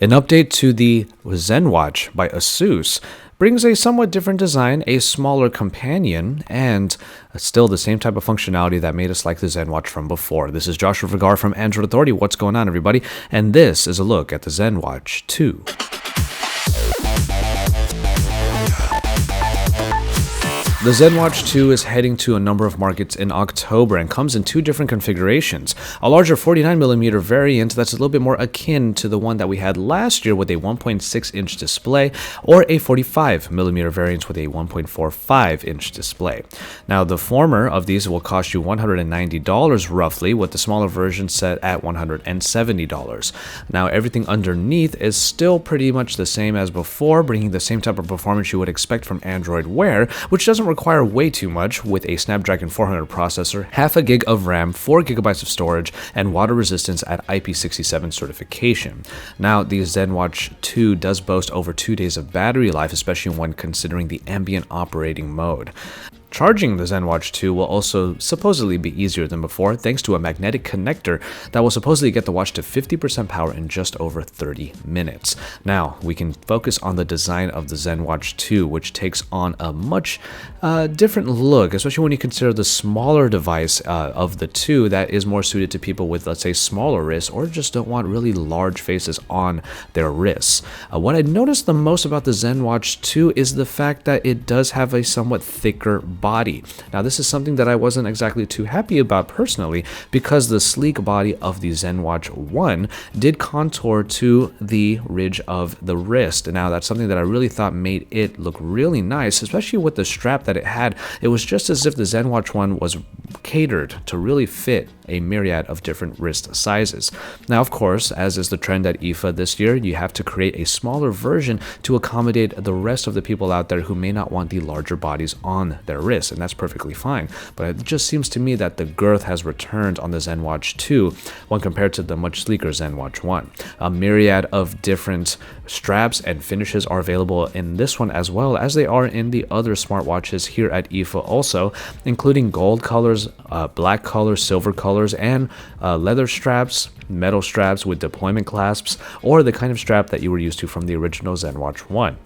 An update to the ZenWatch by ASUS brings a somewhat different design, a smaller companion, and still the same type of functionality that made us like the ZenWatch from before. This is Joshua Vergara from Android Authority. What's going on, everybody? And this is a look at the ZenWatch 2. The ZenWatch 2 is heading to a number of markets in October and comes in two different configurations. A larger 49mm variant that's a little bit more akin to the one that we had last year with a 1.6-inch display, or a 45mm variant with a 1.45-inch display. Now, the former of these will cost you $190 roughly, with the smaller version set at $170. Now, everything underneath is still pretty much the same as before, bringing the same type of performance you would expect from Android Wear, which doesn't require way too much, with a Snapdragon 400 processor, half a gig of RAM, 4 gigabytes of storage, and water resistance at IP67 certification. Now, the ZenWatch 2 does boast over 2 days of battery life, especially when considering the ambient operating mode. Charging the ZenWatch 2 will also supposedly be easier than before, thanks to a magnetic connector that will supposedly get the watch to 50% power in just over 30 minutes. Now, we can focus on the design of the ZenWatch 2, which takes on a much different look, especially when you consider the smaller device of the two that is more suited to people with, let's say, smaller wrists or just don't want really large faces on their wrists. What I noticed the most about the ZenWatch 2 is the fact that it does have a somewhat thicker body. Now, this is something that I wasn't exactly too happy about personally, because the sleek body of the ZenWatch 1 did contour to the ridge of the wrist. Now, that's something that I really thought made it look really nice, especially with the strap that it had. It was just as if the ZenWatch 1 was catered to really fit a myriad of different wrist sizes. Now, of course, as is the trend at IFA this year, you have to create a smaller version to accommodate the rest of the people out there who may not want the larger bodies on their wrists, and that's perfectly fine. But it just seems to me that the girth has returned on the ZenWatch 2 when compared to the much sleeker ZenWatch 1. A myriad of different straps and finishes are available in this one, as well as they are in the other smartwatches here at IFA also, including gold colors, black colors, silver colors, and leather straps, metal straps with deployment clasps, or the kind of strap that you were used to from the original ZenWatch 1.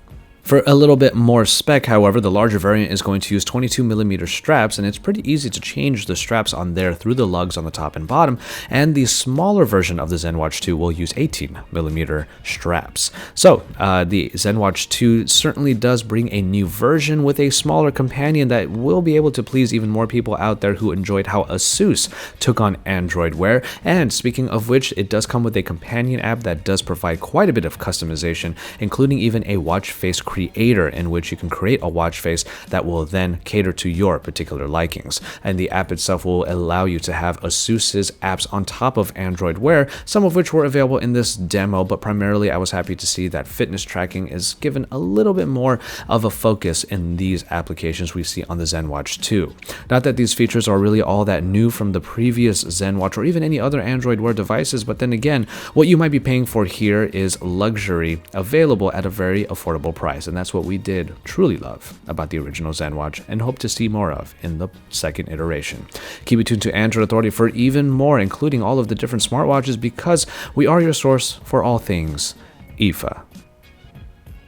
For a little bit more spec, however, the larger variant is going to use 22mm straps, and it's pretty easy to change the straps on there through the lugs on the top and bottom, and the smaller version of the ZenWatch 2 will use 18mm straps. So, the ZenWatch 2 certainly does bring a new version with a smaller companion that will be able to please even more people out there who enjoyed how ASUS took on Android Wear. And speaking of which, it does come with a companion app that does provide quite a bit of customization, including even a watch face creator, in which you can create a watch face that will then cater to your particular likings. And the app itself will allow you to have ASUS's apps on top of Android Wear, some of which were available in this demo, but primarily I was happy to see that fitness tracking is given a little bit more of a focus in these applications we see on the ZenWatch 2. Not that these features are really all that new from the previous ZenWatch or even any other Android Wear devices, but then again, what you might be paying for here is luxury available at a very affordable price. And that's what we did truly love about the original ZenWatch and hope to see more of in the second iteration. Keep it tuned to Android Authority for even more, including all of the different smartwatches, because we are your source for all things IFA.